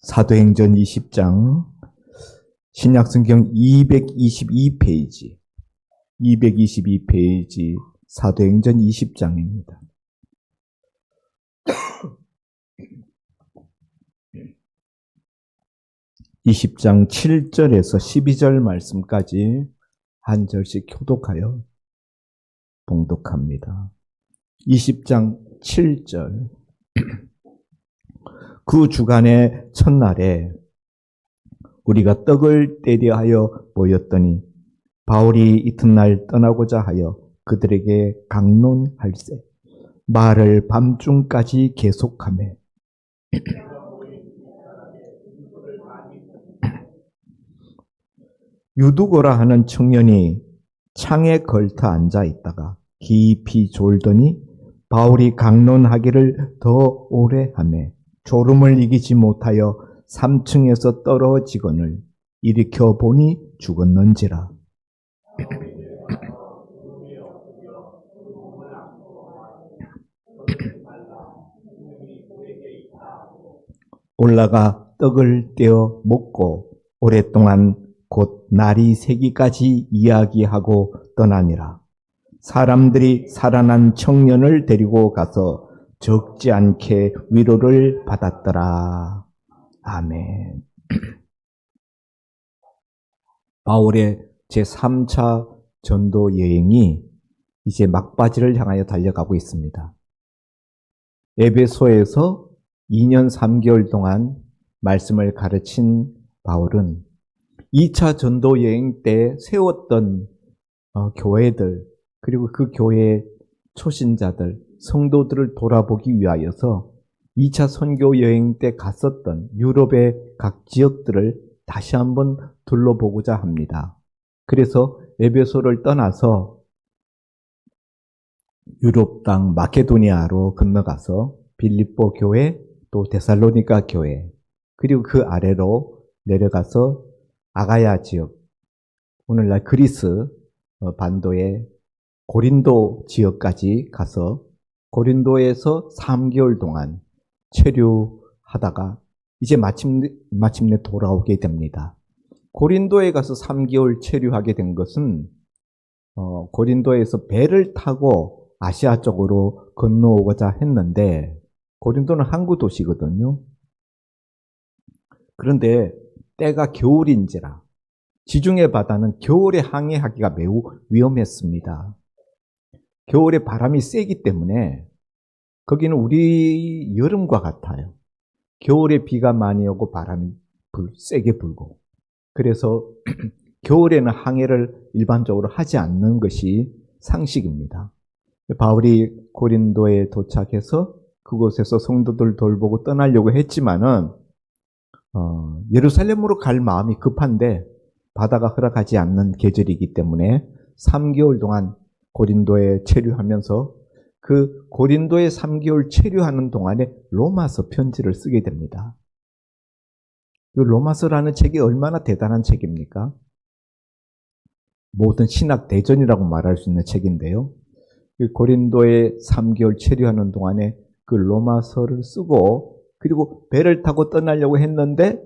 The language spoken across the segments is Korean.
사도행전 20장 신약성경 222페이지 222페이지 사도행전 20장입니다. (20장) 7절에서 12절 말씀까지 한 절씩 교독하여 봉독합니다. 20장 7절 그 주간의 첫날에 우리가 떡을 떼려 모였더니 바울이 이튿날 떠나고자 하여 그들에게 강론할세 말을 밤중까지 계속하매 유두고라 하는 청년이 창에 걸터 앉아 있다가 깊이 졸더니 바울이 강론하기를 더 오래 하매 졸음을 이기지 못하여 3층에서 떨어지거늘 일으켜 보니 죽었는지라. 올라가 떡을 떼어 먹고 오랫동안 곧 날이 새기까지 이야기하고 떠나니라. 사람들이 살아난 청년을 데리고 가서 적지 않게 위로를 받았더라. 아멘. 바울의 제3차 전도 여행이 이제 막바지를 향하여 달려가고 있습니다. 에베소에서 2년 3개월 동안 말씀을 가르친 바울은 2차 전도 여행 때 세웠던 교회들 그리고 그 교회의 초신자들, 성도들을 돌아보기 위하여서 2차 선교 여행 때 갔었던 유럽의 각 지역들을 다시 한번 둘러보고자 합니다. 그래서 에베소를 떠나서 유럽 땅 마케도니아로 건너가서 빌립보 교회, 또 데살로니가 교회, 그리고 그 아래로 내려가서 아가야 지역, 오늘날 그리스 반도의 고린도 지역까지 가서 고린도에서 3개월 동안 체류하다가 이제 마침내 돌아오게 됩니다. 고린도에 가서 3개월 체류하게 된 것은 고린도에서 배를 타고 아시아 쪽으로 건너오고자 했는데 고린도는 항구 도시거든요. 그런데 때가 겨울인지라 지중해 바다는 겨울에 항해하기가 매우 위험했습니다. 겨울에 바람이 세기 때문에 거기는 우리 여름과 같아요. 겨울에 비가 많이 오고 바람이 세게 불고 그래서 겨울에는 항해를 일반적으로 하지 않는 것이 상식입니다. 바울이 고린도에 도착해서 그곳에서 성도들 돌보고 떠나려고 했지만은 예루살렘으로 갈 마음이 급한데 바다가 허락하지 않는 계절이기 때문에 3개월 동안 고린도에 체류하면서 그 고린도에 3개월 체류하는 동안에 로마서 편지를 쓰게 됩니다. 이 로마서라는 책이 얼마나 대단한 책입니까? 모든 신학 대전이라고 말할 수 있는 책인데요. 고린도에 3개월 체류하는 동안에 그 로마서를 쓰고 그리고 배를 타고 떠나려고 했는데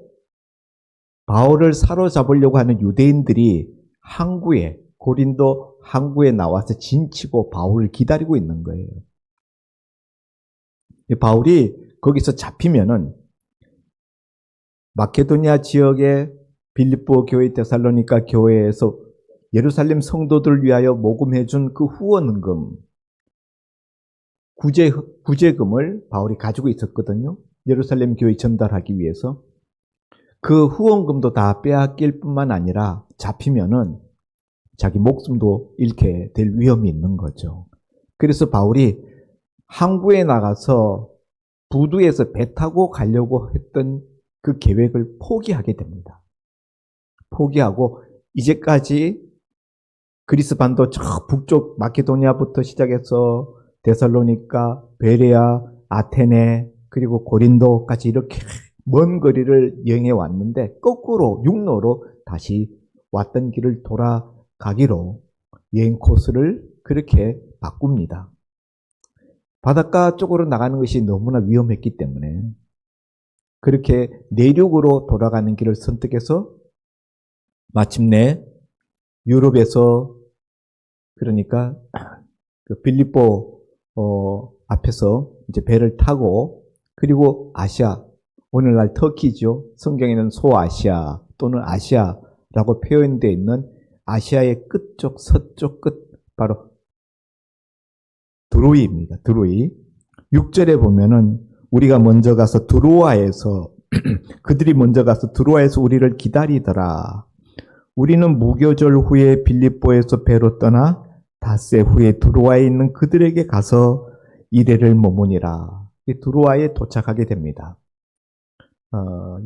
바울을 사로잡으려고 하는 유대인들이 고린도 항구에 나와서 진치고 바울을 기다리고 있는 거예요. 바울이 거기서 잡히면은 마케도니아 지역의 빌립보 교회, 데살로니가 교회에서 예루살렘 성도들을 위하여 모금해준 그 후원금, 구제금을 바울이 가지고 있었거든요. 예루살렘 교회에 전달하기 위해서. 그 후원금도 다 빼앗길 뿐만 아니라 잡히면은 자기 목숨도 잃게 될 위험이 있는 거죠. 그래서 바울이 항구에 나가서 부두에서 배 타고 가려고 했던 그 계획을 포기하게 됩니다. 포기하고 이제까지 그리스 반도 저 북쪽 마케도니아부터 시작해서 데살로니가, 베레아, 아테네, 그리고 고린도까지 이렇게 먼 거리를 여행해 왔는데 거꾸로 육로로 다시 왔던 길을 돌아가기로 여행 코스를 그렇게 바꿉니다. 바닷가 쪽으로 나가는 것이 너무나 위험했기 때문에 그렇게 내륙으로 돌아가는 길을 선택해서 마침내 유럽에서 그러니까 그 빌립보 앞에서 이제 배를 타고 그리고 아시아 오늘날 터키죠. 성경에는 소아시아 또는 아시아라고 표현되어 있는 아시아의 끝쪽 서쪽 끝 바로 드로이입니다. 드로이. 6절에 보면은 우리가 먼저 가서 드로아에서 그들이 먼저 가서 드로아에서 우리를 기다리더라. 우리는 무교절 후에 빌립보에서 배로 떠나 닷새 후에 드로아에 있는 그들에게 가서 이레를 머무니라. 드로아에 도착하게 됩니다.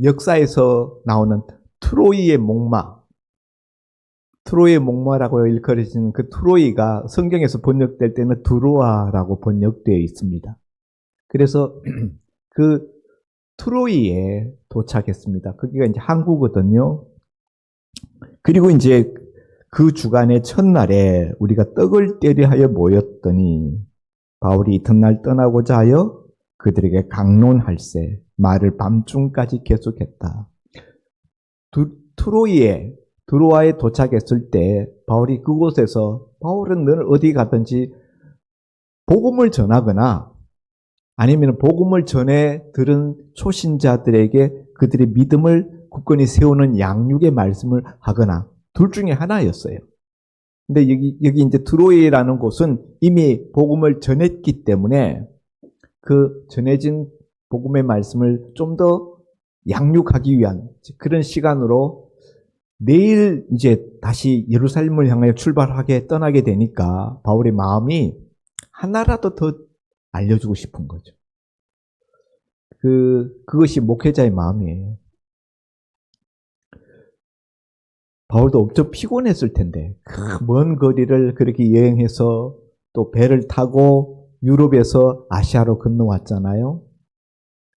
역사에서 나오는 트로이의 목마, 트로이의 목마라고 일컬어지는 그 트로이가 성경에서 번역될 때는 드로아라고 번역되어 있습니다. 그래서 그 트로이에 도착했습니다. 거기가 이제 항구거든요. 그리고 이제 그 주간의 첫날에 우리가 떡을 떼려 하여 모였더니 바울이 이튿날 떠나고자 하여 그들에게 강론할세 말을 밤중까지 계속했다. 드로아에 도착했을 때 바울이 그곳에서 바울은 늘 어디 가든지 복음을 전하거나 아니면 복음을 전해 들은 초신자들에게 그들의 믿음을 굳건히 세우는 양육의 말씀을 하거나 둘 중에 하나였어요. 근데 여기 이제 드로이라는 곳은 이미 복음을 전했기 때문에 그 전해진 복음의 말씀을 좀 더 양육하기 위한 그런 시간으로 내일 이제 다시 예루살렘을 향하여 출발하게 떠나게 되니까 바울의 마음이 하나라도 더 알려주고 싶은 거죠. 그것이 목회자의 마음이에요. 바울도 엄청 피곤했을 텐데 먼 거리를 그렇게 여행해서 또 배를 타고 유럽에서 아시아로 건너왔잖아요.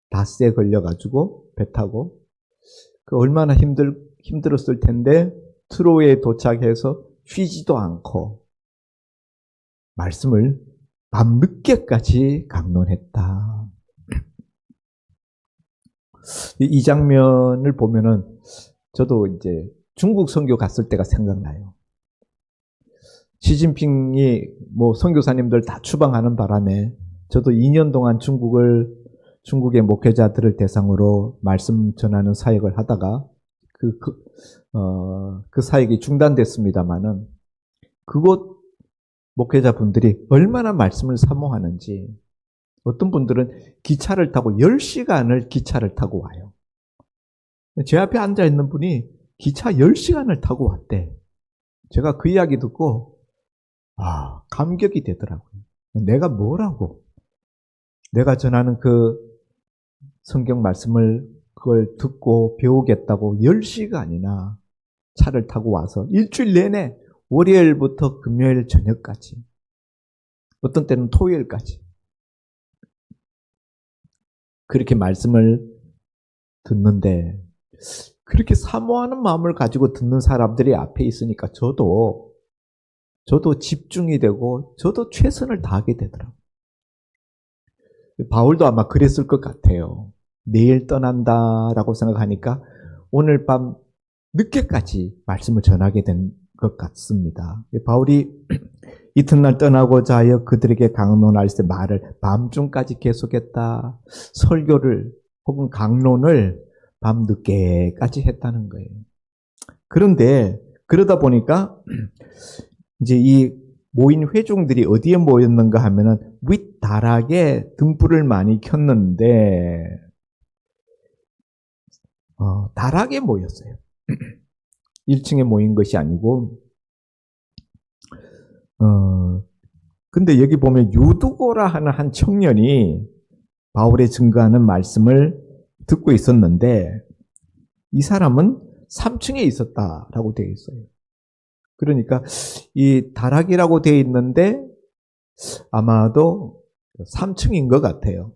닷새 걸려가지고 배 타고 얼마나 힘들었을 텐데 트로이에 도착해서 쉬지도 않고 말씀을 밤늦게까지 강론했다. 이 장면을 보면은 저도 이제 중국 선교 갔을 때가 생각나요. 시진핑이 선교사님들 다 추방하는 바람에 저도 2년 동안 중국의 목회자들을 대상으로 말씀 전하는 사역을 하다가 그 사역이 중단됐습니다만은 그곳 목회자분들이 얼마나 말씀을 사모하는지 어떤 분들은 기차를 타고 10시간을 기차를 타고 와요. 제 앞에 앉아있는 분이 기차 10시간을 타고 왔대. 제가 그 이야기 듣고 감격이 되더라고요. 내가 뭐라고? 내가 전하는 그 성경 말씀을 그걸 듣고 배우겠다고 10시간이나 차를 타고 와서 일주일 내내 월요일부터 금요일 저녁까지 어떤 때는 토요일까지 그렇게 말씀을 듣는데 그렇게 사모하는 마음을 가지고 듣는 사람들이 앞에 있으니까 저도 집중이 되고 저도 최선을 다하게 되더라고요. 바울도 아마 그랬을 것 같아요. 내일 떠난다라고 생각하니까 오늘 밤 늦게까지 말씀을 전하게 된 것 같습니다. 바울이 이튿날 떠나고자 하여 그들에게 강론할세 말을 밤중까지 계속했다. 설교를 혹은 강론을 밤늦게까지 했다는 거예요. 그런데 그러다 보니까 이제 이 모인 회중들이 어디에 모였는가 하면은 윗다락에 등불을 많이 켰는데 다락에 모였어요. 1층에 모인 것이 아니고 근데 여기 보면 유두고라 하는 한 청년이 바울의 증거하는 말씀을 듣고 있었는데 이 사람은 3층에 있었다라고 되어 있어요. 그러니까 이 다락이라고 되어 있는데 아마도 3층인 것 같아요.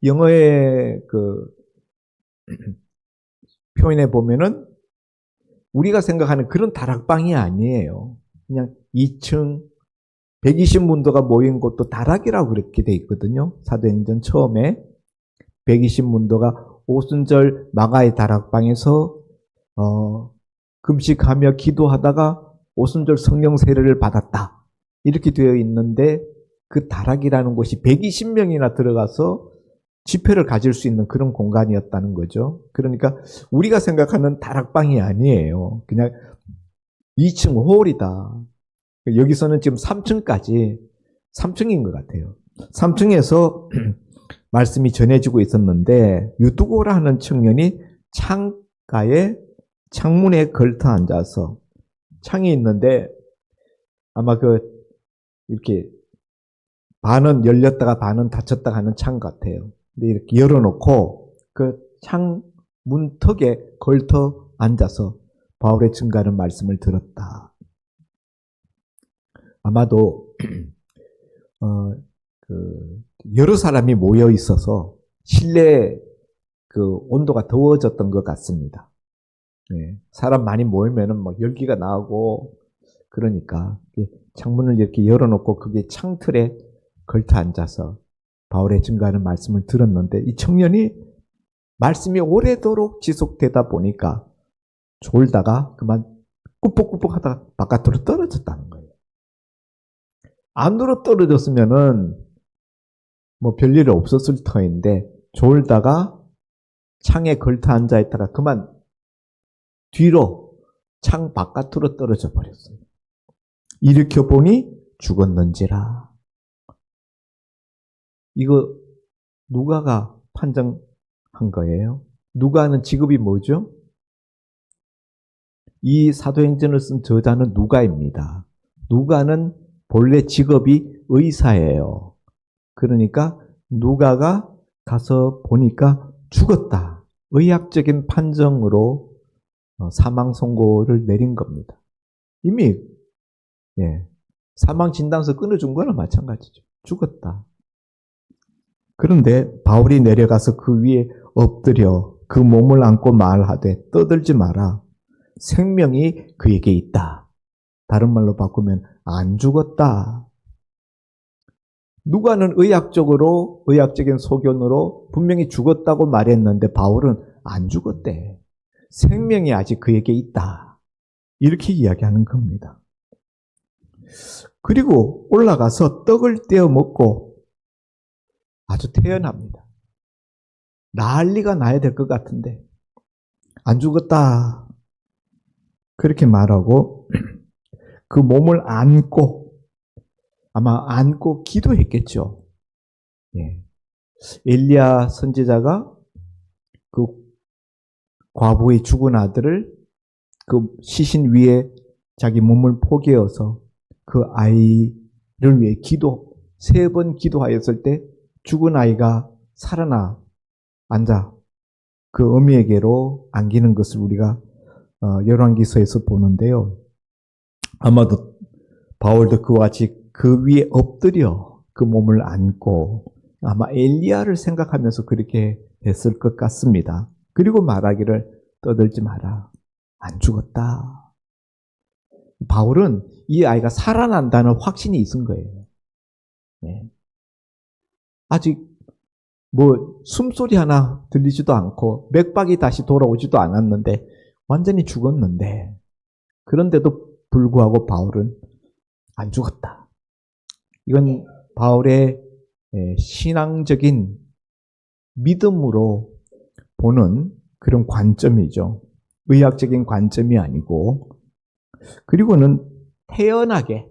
영어의 그 표현에 보면은 우리가 생각하는 그런 다락방이 아니에요. 그냥 2층 120문도가 모인 곳도 다락이라고 그렇게 돼 있거든요. 사도행전 처음에 120문도가 오순절 마가의 다락방에서 금식하며 기도하다가 오순절 성령 세례를 받았다. 이렇게 되어 있는데 그 다락이라는 곳이 120명이나 들어가서 집회를 가질 수 있는 그런 공간이었다는 거죠. 그러니까 우리가 생각하는 다락방이 아니에요. 그냥 2층 홀이다. 여기서는 지금 3층까지 3층인 것 같아요. 3층에서 말씀이 전해지고 있었는데 유두고라는 청년이 창가에 창문에 걸터 앉아서 창이 있는데 아마 이렇게 반은 열렸다가 반은 닫혔다 하는 창 같아요. 근데 이렇게 열어놓고 그 창 문턱에 걸터 앉아서 바울의 증가하는 말씀을 들었다. 아마도 여러 사람이 모여 있어서 실내 온도가 더워졌던 것 같습니다. 네, 사람 많이 모이면은 막 열기가 나고 그러니까 창문을 이렇게 열어놓고 그게 창틀에 걸터 앉아서 바울의 증가하는 말씀을 들었는데 이 청년이 말씀이 오래도록 지속되다 보니까 졸다가 그만 꾸벅꾸벅 하다가 바깥으로 떨어졌다는 거예요. 안으로 떨어졌으면은 뭐 별일 없었을 터인데 졸다가 창에 걸터 앉아 있다가 그만 뒤로 창 바깥으로 떨어져 버렸어요. 일으켜 보니 죽었는지라. 이거 누가가 판정한 거예요. 누가는 직업이 뭐죠? 이 사도행전을 쓴 저자는 누가입니다. 누가는 본래 직업이 의사예요. 그러니까 누가가 가서 보니까 죽었다. 의학적인 판정으로 사망 선고를 내린 겁니다. 이미 사망 진단서 끊어준 거나 마찬가지죠. 죽었다. 그런데 바울이 내려가서 그 위에 엎드려 그 몸을 안고 말하되 떠들지 마라. 생명이 그에게 있다. 다른 말로 바꾸면 안 죽었다. 누가는 의학적인 소견으로 분명히 죽었다고 말했는데 바울은 안 죽었대. 생명이 아직 그에게 있다. 이렇게 이야기하는 겁니다. 그리고 올라가서 떡을 떼어 먹고 아주 태연합니다. 난리가 나야 될 것 같은데 안 죽었다. 그렇게 말하고 그 몸을 안고 아마 안고 기도했겠죠. 엘리야 선지자가 그 과부의 죽은 아들을 그 시신 위에 자기 몸을 포개어서 그 아이를 위해 3번 기도하였을 때 죽은 아이가 살아나 앉아 그 어미에게로 안기는 것을 우리가 열왕기서에서 보는데요. 아마도 바울도 그와 같이 그 위에 엎드려 그 몸을 안고 아마 엘리야를 생각하면서 그렇게 했을 것 같습니다. 그리고 말하기를 떠들지 마라. 안 죽었다. 바울은 이 아이가 살아난다는 확신이 있은 거예요. 아직 뭐 숨소리 하나 들리지도 않고 맥박이 다시 돌아오지도 않았는데 완전히 죽었는데 그런데도 불구하고 바울은 안 죽었다. 이건 바울의 신앙적인 믿음으로 보는 그런 관점이죠. 의학적인 관점이 아니고 그리고는 태연하게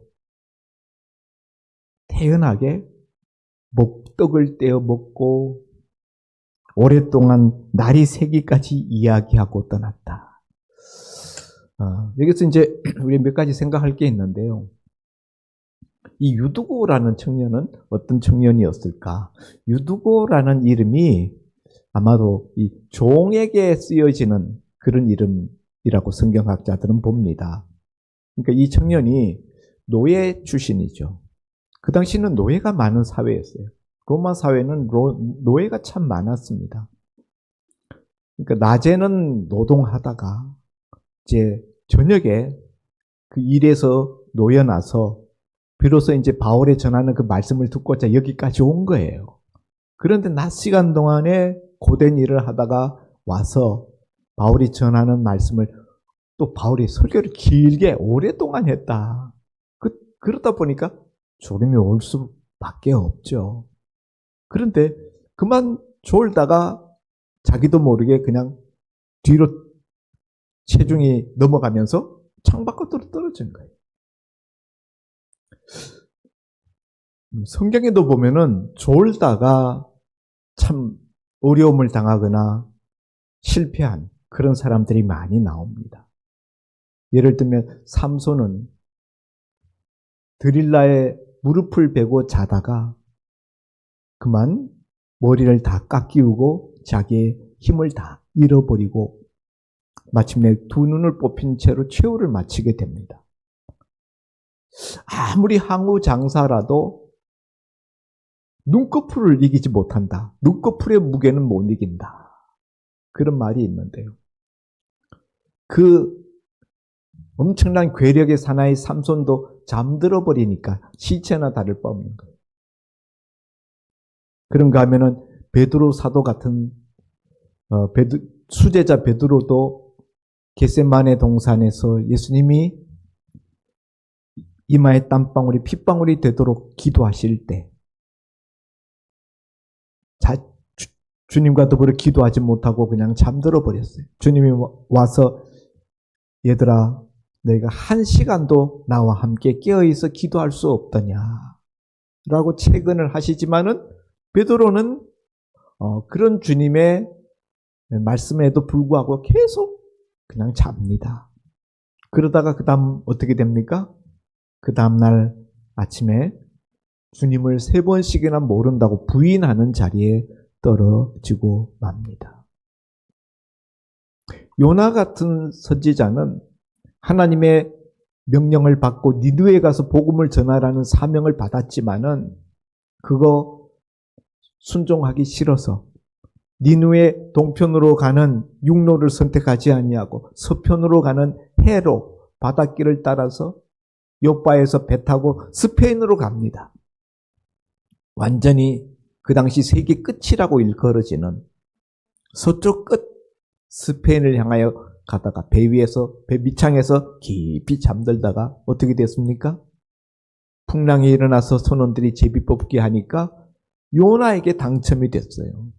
떡을 떼어 먹고 오랫동안 날이 새기까지 이야기하고 떠났다. 여기서 이제 우리 몇 가지 생각할 게 있는데요. 이 유두고라는 청년은 어떤 청년이었을까? 유두고라는 이름이 아마도 이 종에게 쓰여지는 그런 이름이라고 성경학자들은 봅니다. 그러니까 이 청년이 노예 출신이죠. 그 당시는 노예가 많은 사회였어요. 로마 사회는 노예가 참 많았습니다. 그러니까 낮에는 노동하다가 이제 저녁에 그 일에서 놓여나서 비로소 이제 바울의 전하는 그 말씀을 듣고자 여기까지 온 거예요. 그런데 낮 시간 동안에 고된 일을 하다가 와서 바울이 전하는 말씀을 또 바울이 설교를 길게 오랫동안 했다. 그러다 보니까 졸음이 올 수밖에 없죠. 그런데 그만 졸다가 자기도 모르게 그냥 뒤로 체중이 넘어가면서 창밖으로 떨어진 거예요. 성경에도 보면은 졸다가 참 어려움을 당하거나 실패한 그런 사람들이 많이 나옵니다. 예를 들면 삼손은 드릴라의 무릎을 베고 자다가 그만 머리를 다 깎이우고 자기의 힘을 다 잃어버리고 마침내 두 눈을 뽑힌 채로 최후를 마치게 됩니다. 아무리 항우 장사라도 눈꺼풀을 이기지 못한다. 눈꺼풀의 무게는 못 이긴다. 그런 말이 있는데요. 그 엄청난 괴력의 사나이 삼손도 잠들어 버리니까 시체나 다를 바 없는 거예요. 그런가 하면은 베드로 사도 같은 수제자 베드로도 겟세마네 동산에서 예수님이 이마에 땀방울이 핏방울이 되도록 기도하실 때 주님과 더불어 기도하지 못하고 그냥 잠들어 버렸어요. 주님이 와서 얘들아 너희가 한 시간도 나와 함께 깨어있어 기도할 수 없더냐 라고 채근을 하시지만은 베드로는 그런 주님의 말씀에도 불구하고 계속 그냥 잡니다. 그러다가 그 다음 어떻게 됩니까? 그 다음날 아침에 주님을 3번씩이나 모른다고 부인하는 자리에 떨어지고 맙니다. 요나 같은 선지자는 하나님의 명령을 받고 니느웨에 가서 복음을 전하라는 사명을 받았지만은 그거 순종하기 싫어서 니느웨 동편으로 가는 육로를 선택하지 아니하고 서편으로 가는 해로 바닷길을 따라서 요바에서 배 타고 스페인으로 갑니다. 완전히 그 당시 세계 끝이라고 일컬어지는 서쪽 끝 스페인을 향하여 가다가 배 위에서 배 밑창에서 깊이 잠들다가 어떻게 됐습니까? 풍랑이 일어나서 선원들이 제비 뽑기 하니까 요나에게 당첨이 됐어요.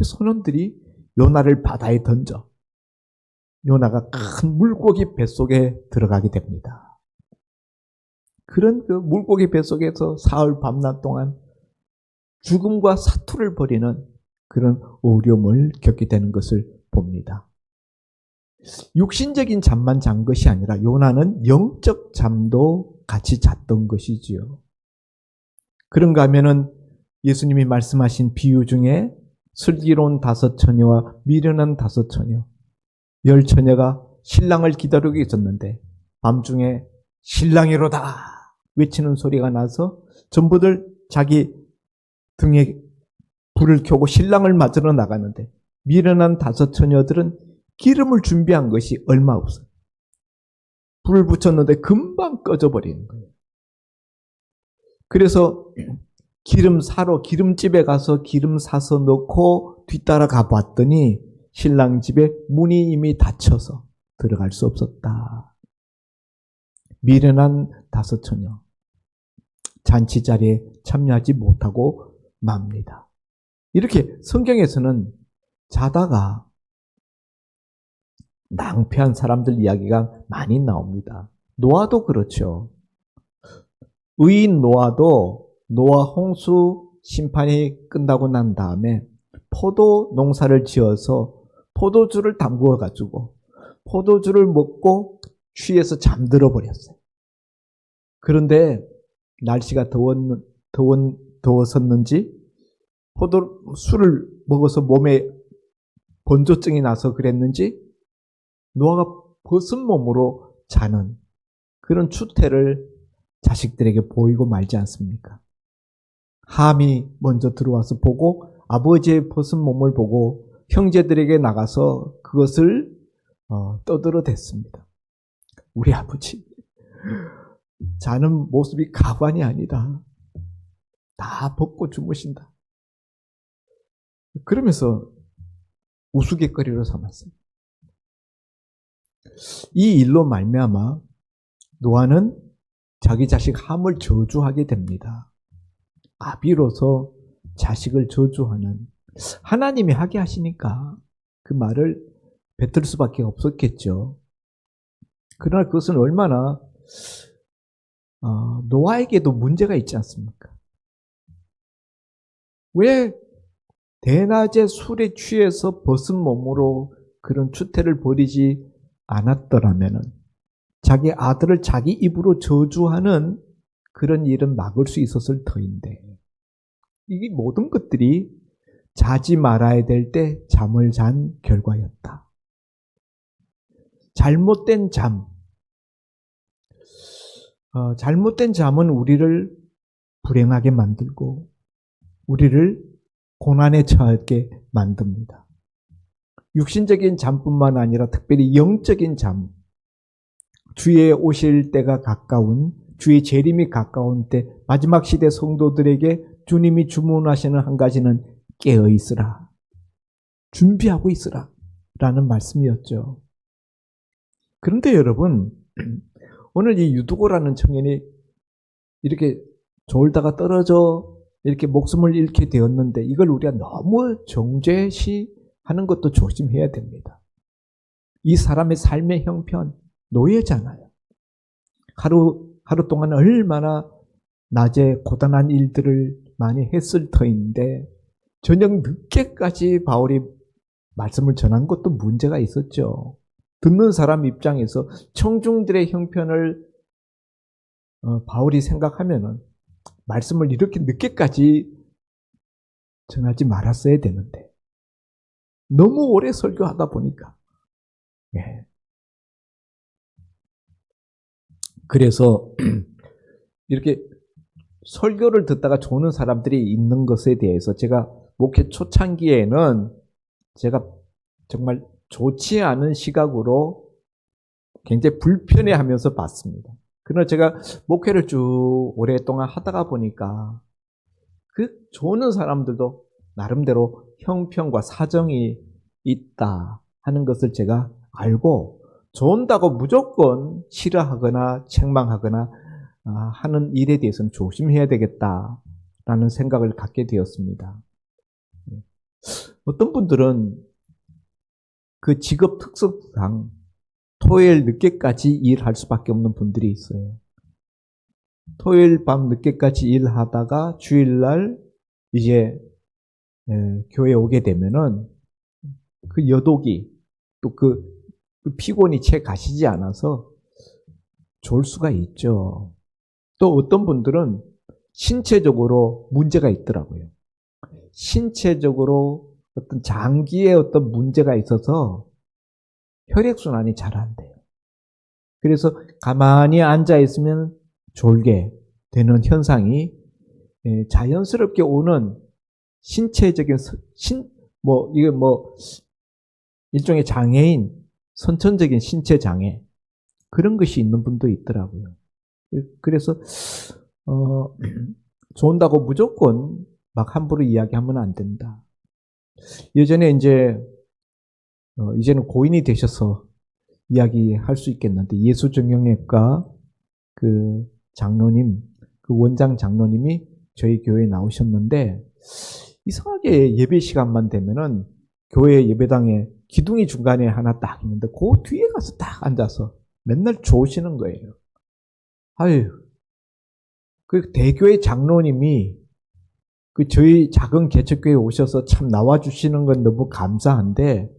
선원들이 요나를 바다에 던져 요나가 큰 물고기 뱃속에 들어가게 됩니다. 그런 그 물고기 뱃속에서 사흘 밤낮 동안 죽음과 사투를 벌이는 그런 어려움을 겪게 되는 것을 봅니다. 육신적인 잠만 잔 것이 아니라 요나는 영적 잠도 같이 잤던 것이지요. 그런가 하면은 예수님이 말씀하신 비유 중에 슬기로운 5처녀와 미련한 5처녀, 10처녀가 신랑을 기다리고 있었는데 밤중에 신랑이로다 외치는 소리가 나서 전부들 자기 등에 불을 켜고 신랑을 맞으러 나가는데 미련한 5처녀들은 기름을 준비한 것이 얼마 없어요. 불을 붙였는데 금방 꺼져버리는 거예요. 그래서 기름집에 가서 기름 사서 넣고 뒤따라 가봤더니 신랑 집에 문이 이미 닫혀서 들어갈 수 없었다. 미련한 5처녀. 잔치 자리에 참여하지 못하고 맙니다. 이렇게 성경에서는 자다가 낭패한 사람들 이야기가 많이 나옵니다. 노아도 그렇죠. 의인 노아도 노아 홍수 심판이 끝나고 난 다음에 포도 농사를 지어서 포도주를 담그어 가지고 포도주를 먹고 취해서 잠들어 버렸어요. 그런데 날씨가 더웠었는지 술을 먹어서 몸에 건조증이 나서 그랬는지 노아가 벗은 몸으로 자는 그런 추태를 자식들에게 보이고 말지 않습니까? 함이 먼저 들어와서 보고 아버지의 벗은 몸을 보고 형제들에게 나가서 그것을 떠들어댔습니다. 우리 아버지 자는 모습이 가관이 아니다. 다 벗고 주무신다. 그러면서 우스갯거리로 삼았어요. 이 일로 말미암아 노아는 자기 자식 함을 저주하게 됩니다. 아비로서 자식을 저주하는, 하나님이 하게 하시니까 그 말을 뱉을 수밖에 없었겠죠. 그러나 그것은 얼마나 노아에게도 문제가 있지 않습니까? 왜 대낮에 술에 취해서 벗은 몸으로 그런 추태를 벌이지 않았더라면 자기 아들을 자기 입으로 저주하는 그런 일은 막을 수 있었을 터인데, 이 모든 것들이 자지 말아야 될 때 잠을 잔 결과였다. 잘못된 잠. 잘못된 잠은 우리를 불행하게 만들고 우리를 고난에 처하게 만듭니다. 육신적인 잠뿐만 아니라 특별히 영적인 잠, 주의 오실 때가 가까운, 주의 재림이 가까운 때 마지막 시대 성도들에게 주님이 주문하시는 한 가지는 깨어 있으라, 준비하고 있으라 라는 말씀이었죠. 그런데 여러분, 오늘 이 유두고라는 청년이 이렇게 졸다가 떨어져 이렇게 목숨을 잃게 되었는데 이걸 우리가 너무 정죄시하는 것도 조심해야 됩니다. 이 사람의 삶의 형편, 노예잖아요. 하루 동안 얼마나 낮에 고단한 일들을 많이 했을 터인데 저녁 늦게까지 바울이 말씀을 전한 것도 문제가 있었죠. 듣는 사람 입장에서 청중들의 형편을 바울이 생각하면은 말씀을 이렇게 늦게까지 전하지 말았어야 되는데 너무 오래 설교하다 보니까 그래서 이렇게 설교를 듣다가 조는 사람들이 있는 것에 대해서 제가 목회 초창기에는 제가 정말 좋지 않은 시각으로 굉장히 불편해하면서 봤습니다. 그러나 제가 목회를 쭉 오랫동안 하다가 보니까 그 조는 사람들도 나름대로 형편과 사정이 있다 하는 것을 제가 알고 존다고 무조건 싫어하거나 책망하거나 하는 일에 대해서는 조심해야 되겠다라는 생각을 갖게 되었습니다. 어떤 분들은 그 직업 특성상 토요일 늦게까지 일할 수밖에 없는 분들이 있어요. 토요일 밤 늦게까지 일하다가 주일날 이제 교회에 오게 되면은 그 여독이 또 그 피곤이 채 가시지 않아서 졸 수가 있죠. 또 어떤 분들은 신체적으로 문제가 있더라고요. 신체적으로 어떤 장기에 어떤 문제가 있어서 혈액순환이 잘 안 돼요. 그래서 가만히 앉아 있으면 졸게 되는 현상이 자연스럽게 오는 신체적인 이게 일종의 장애인, 선천적인 신체 장애 그런 것이 있는 분도 있더라고요. 그래서 좋은다고 무조건 막 함부로 이야기하면 안 된다. 예전에 이제는 고인이 되셔서 이야기할 수 있겠는데 예수정형외과 그 장로님, 그 원장 장로님이 저희 교회에 나오셨는데 이상하게 예배 시간만 되면은 교회 예배당에 기둥이 중간에 하나 딱 있는데 그 뒤에 가서 딱 앉아서 맨날 좋으시는 거예요. 아유, 그 대교회 장로님이 그 저희 작은 개척교회에 오셔서 참 나와주시는 건 너무 감사한데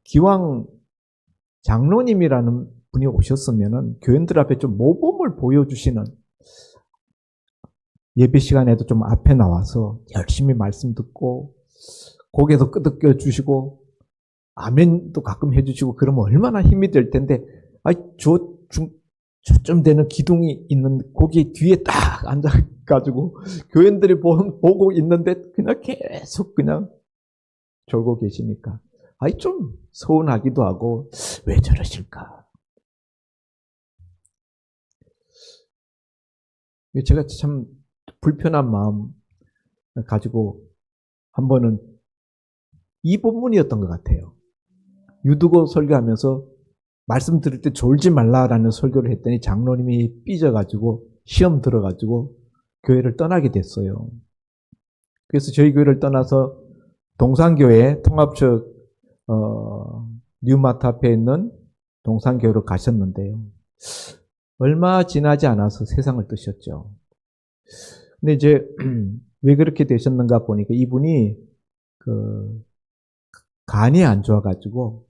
기왕 장로님이라는 분이 오셨으면은 교인들 앞에 좀 모범을 보여주시는 예배 시간에도 좀 앞에 나와서 열심히 말씀 듣고 고개도 끄덕여 주시고 아멘도 가끔 해주시고 그러면 얼마나 힘이 될 텐데 저쯤 되는 기둥이 있는 거기 뒤에 딱 앉아가지고 교인들이 보고 있는데 그냥 계속 그냥 졸고 계시니까 좀 서운하기도 하고 왜 저러실까. 제가 참 불편한 마음 가지고 한 번은 이 본문이었던 것 같아요. 유두고 설교하면서 말씀 들을 때 졸지 말라라는 설교를 했더니 장로님이 삐져가지고 시험 들어가지고 교회를 떠나게 됐어요. 그래서 저희 교회를 떠나서 동산교회 통합적 뉴마트 앞에 있는 동산교회로 가셨는데요. 얼마 지나지 않아서 세상을 뜨셨죠. 근데 이제 왜 그렇게 되셨는가 보니까 이분이 그 간이 안 좋아가지고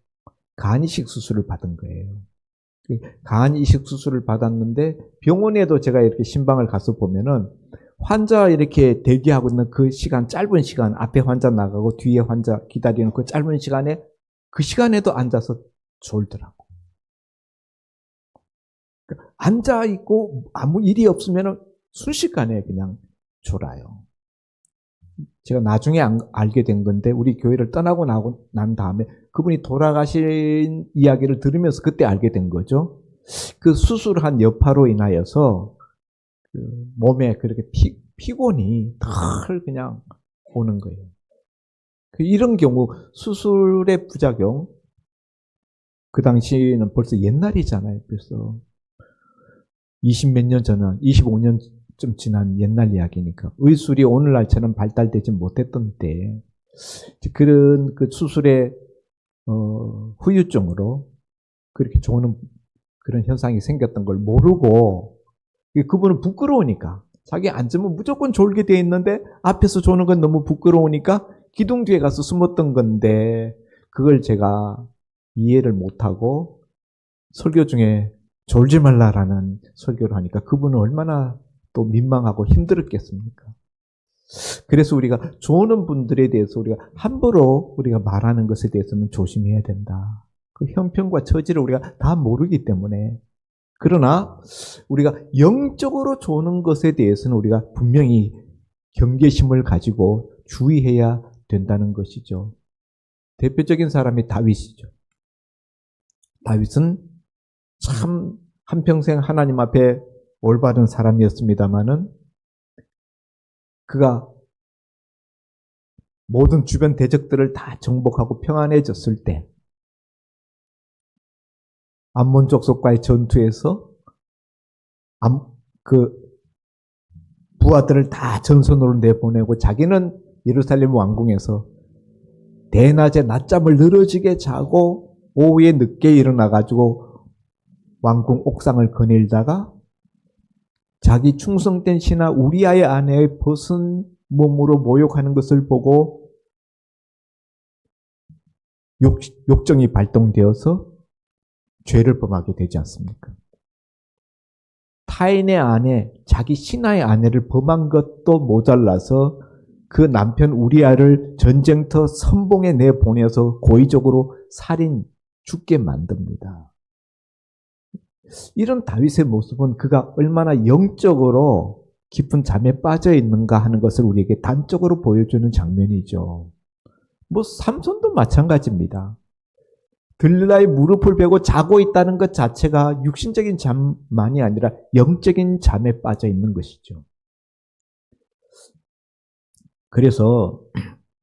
간 이식 수술을 받은 거예요. 간 이식 수술을 받았는데 병원에도 제가 이렇게 신방을 가서 보면은 환자 이렇게 대기하고 있는 그 시간, 짧은 시간, 앞에 환자 나가고 뒤에 환자 기다리는 그 짧은 시간에 그 시간에도 앉아서 졸더라고. 앉아 있고 아무 일이 없으면 순식간에 그냥 졸아요. 제가 나중에 알게 된 건데 우리 교회를 떠나고 난 다음에 그분이 돌아가신 이야기를 들으면서 그때 알게 된 거죠. 그 수술한 여파로 인하여서 그 몸에 그렇게 피곤이 덜 그냥 오는 거예요. 이런 경우 수술의 부작용 그 당시는 벌써 옛날이잖아요. 그래서 20몇 년 전은 25년 좀 지난 옛날 이야기니까 의술이 오늘날처럼 발달되지 못했던 때 그런 그 수술의 후유증으로 그렇게 조는 그런 현상이 생겼던 걸 모르고 그분은 부끄러우니까 자기 앉으면 무조건 졸게 돼 있는데 앞에서 조는 건 너무 부끄러우니까 기둥 뒤에 가서 숨었던 건데 그걸 제가 이해를 못하고 설교 중에 졸지 말라라는 설교를 하니까 그분은 얼마나 또 민망하고 힘들었겠습니까? 그래서 우리가 조는 분들에 대해서 우리가 함부로 우리가 말하는 것에 대해서는 조심해야 된다. 그 형편과 처지를 우리가 다 모르기 때문에 그러나 우리가 영적으로 조는 것에 대해서는 우리가 분명히 경계심을 가지고 주의해야 된다는 것이죠. 대표적인 사람이 다윗이죠. 다윗은 참 한평생 하나님 앞에 올바른 사람이었습니다마는 그가 모든 주변 대적들을 다 정복하고 평안해졌을 때 암몬 족속과의 전투에서 그 부하들을 다 전선으로 내보내고 자기는 예루살렘 왕궁에서 대낮에 낮잠을 늘어지게 자고 오후에 늦게 일어나가지고 왕궁 옥상을 거닐다가 자기 충성된 신하 우리아의 아내의 벗은 몸으로 모욕하는 것을 보고 욕정이 발동되어서 죄를 범하게 되지 않습니까? 타인의 아내, 자기 신하의 아내를 범한 것도 모자라서 그 남편 우리아를 전쟁터 선봉에 내보내서 고의적으로 살인, 죽게 만듭니다. 이런 다윗의 모습은 그가 얼마나 영적으로 깊은 잠에 빠져 있는가 하는 것을 우리에게 단적으로 보여주는 장면이죠. 삼손도 마찬가지입니다. 들릴라의 무릎을 베고 자고 있다는 것 자체가 육신적인 잠만이 아니라 영적인 잠에 빠져 있는 것이죠. 그래서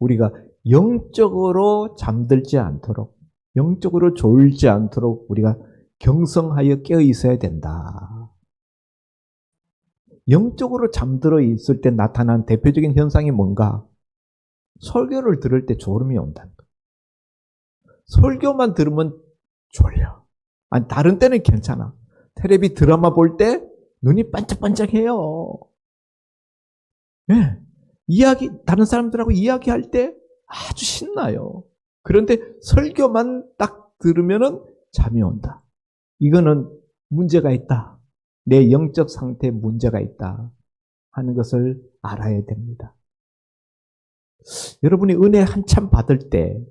우리가 영적으로 잠들지 않도록, 영적으로 졸지 않도록 우리가 경성하여 깨어 있어야 된다. 영적으로 잠들어 있을 때 나타난 대표적인 현상이 뭔가? 설교를 들을 때 졸음이 온다는 거예요. 설교만 들으면 졸려. 아니, 다른 때는 괜찮아. 텔레비 드라마 볼 때 눈이 반짝반짝해요. 네. 다른 사람들하고 이야기할 때 아주 신나요. 그런데 설교만 딱 들으면은 잠이 온다. 이거는 문제가 있다. 내 영적 상태에 문제가 있다 하는 것을 알아야 됩니다. 여러분이 은혜 한참 받을 때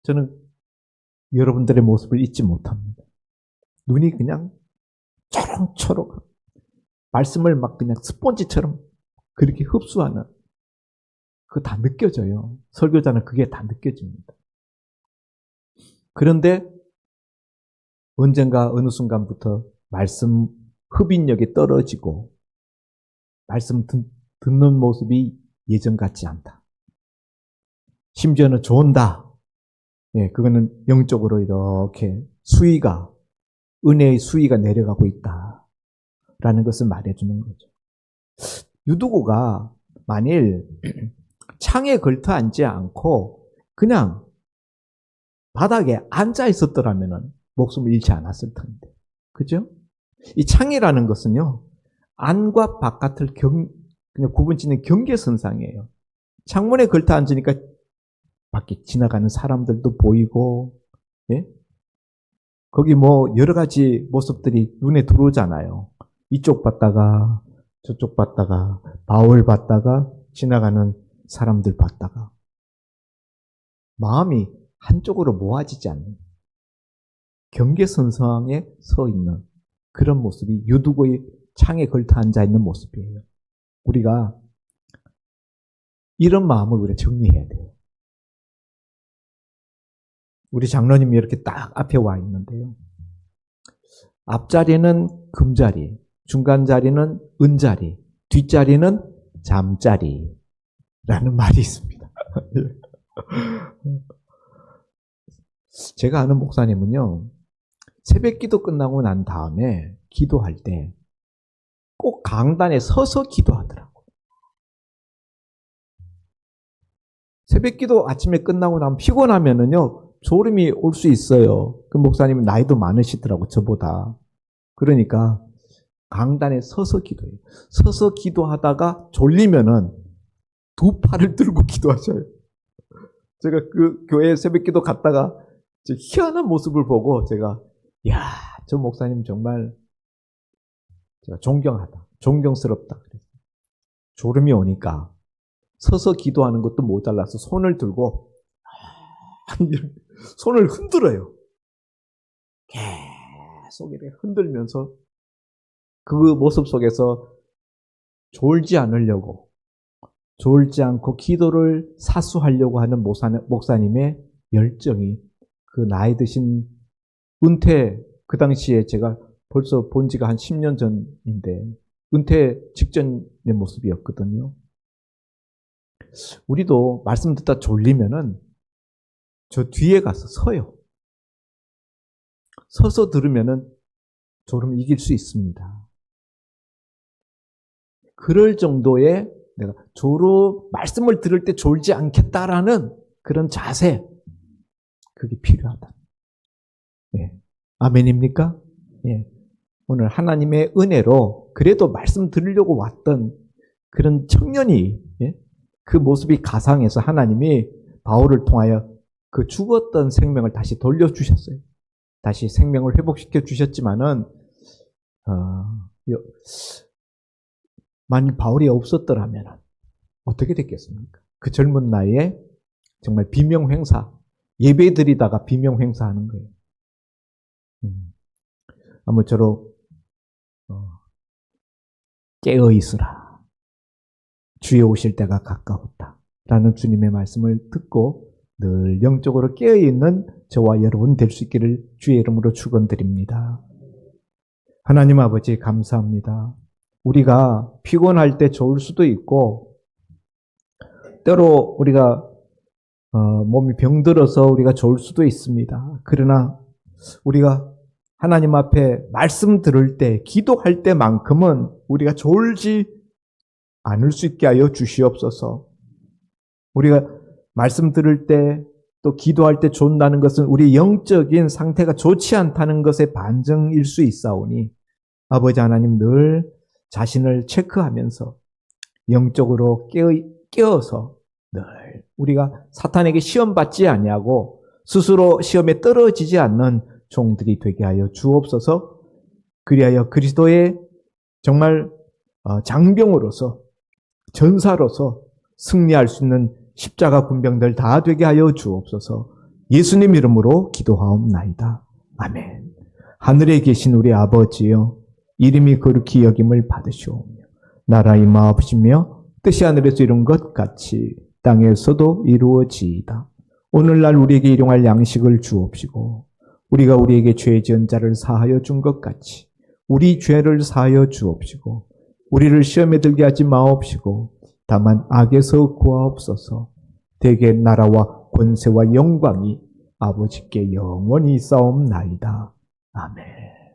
저는 여러분들의 모습을 잊지 못합니다. 눈이 그냥 초롱초롱 말씀을 막 그냥 스폰지처럼 그렇게 흡수하는 그거 다 느껴져요. 설교자는 그게 다 느껴집니다. 그런데 언젠가 어느 순간부터 말씀 흡인력이 떨어지고 말씀 듣는 모습이 예전 같지 않다. 심지어는 좋은다. 예, 그거는 영적으로 이렇게 은혜의 수위가 내려가고 있다라는 것을 말해주는 거죠. 유두고가 만일 창에 걸터 앉지 않고 그냥 바닥에 앉아 있었더라면 목숨을 잃지 않았을 텐데. 그죠? 이 창이라는 것은요, 안과 바깥을 그냥 구분짓는 경계선상이에요. 창문에 걸터 앉으니까 밖에 지나가는 사람들도 보이고, 예? 거기 여러 가지 모습들이 눈에 들어오잖아요. 이쪽 봤다가, 저쪽 봤다가, 바울 봤다가, 지나가는 사람들 봤다가. 마음이 한쪽으로 모아지지 않는 경계선상에 서 있는 그런 모습이 유두고의 창에 걸터 앉아 있는 모습이에요. 우리가 이런 마음을 우리가 정리해야 돼요. 우리 장로님이 이렇게 딱 앞에 와 있는데요. 앞자리는 금자리, 중간 자리는 은자리, 뒷자리는 잠자리라는 말이 있습니다. 제가 아는 목사님은요, 새벽 기도 끝나고 난 다음에 기도할 때 꼭 강단에 서서 기도하더라고요. 새벽 기도 아침에 끝나고 나면 피곤하면은요, 졸음이 올 수 있어요. 그 목사님은 나이도 많으시더라고, 저보다. 그러니까 강단에 서서 기도해요. 서서 기도하다가 졸리면은 두 팔을 들고 기도하셔요. 제가 그 교회 새벽 기도 갔다가 희한한 모습을 보고 제가, 야, 저 목사님 정말 제가 존경스럽다. 그랬어요. 졸음이 오니까 서서 기도하는 것도 모자라서 손을 들고 손을 흔들어요. 계속 이렇게 흔들면서 그 모습 속에서 졸지 않고 기도를 사수하려고 하는 목사님의 열정이 그 나이 드신 은퇴, 그 당시에 제가 벌써 본 지가 한 10년 전인데 은퇴 직전의 모습이었거든요. 우리도 말씀 듣다 졸리면은 저 뒤에 가서 서요. 서서 들으면은 졸음을 이길 수 있습니다. 그럴 정도의 내가 말씀을 들을 때 졸지 않겠다라는 그런 자세, 그게 필요하다. 예. 아멘입니까? 예. 오늘 하나님의 은혜로 그래도 말씀 들으려고 왔던 그런 청년이, 예? 그 모습이 가상해서 하나님이 바울을 통하여 그 죽었던 생명을 다시 돌려주셨어요. 다시 생명을 회복시켜 주셨지만은, 만일 바울이 없었더라면 어떻게 됐겠습니까? 그 젊은 나이에 정말 비명횡사, 예배 드리다가 비명횡사하는 거예요. 아무쪼록 깨어있으라. 주의 오실 때가 가까웠다. 라는 주님의 말씀을 듣고 늘 영적으로 깨어있는 저와 여러분 될 수 있기를 주의 이름으로 축원드립니다. 하나님 아버지 감사합니다. 우리가 피곤할 때 좋을 수도 있고 때로 우리가 몸이 병들어서 우리가 좋을 수도 있습니다. 그러나 우리가 하나님 앞에 말씀 들을 때, 기도할 때만큼은 우리가 졸지 않을 수 있게 하여 주시옵소서. 우리가 말씀 들을 때, 또 기도할 때 존다는 것은 우리 영적인 상태가 좋지 않다는 것의 반증일 수 있사오니 아버지 하나님 늘 자신을 체크하면서 영적으로 깨어서 늘 우리가 사탄에게 시험받지 아니하고 스스로 시험에 떨어지지 않는 종들이 되게 하여 주옵소서. 그리하여 그리스도의 정말 장병으로서 전사로서 승리할 수 있는 십자가 군병들 다 되게 하여 주옵소서. 예수님 이름으로 기도하옵나이다. 아멘. 하늘에 계신 우리 아버지여, 이름이 거룩히 여김을 받으시오며 나라 임하옵시며 뜻이 하늘에서 이룬 것 같이 땅에서도 이루어지이다. 오늘날 우리에게 일용할 양식을 주옵시고 우리가 우리에게 죄 지은 자를 사하여 준 것 같이 우리 죄를 사하여 주옵시고 우리를 시험에 들게 하지 마옵시고 다만 악에서 구하옵소서. 대개 나라와 권세와 영광이 아버지께 영원히 싸움나이다. 아멘.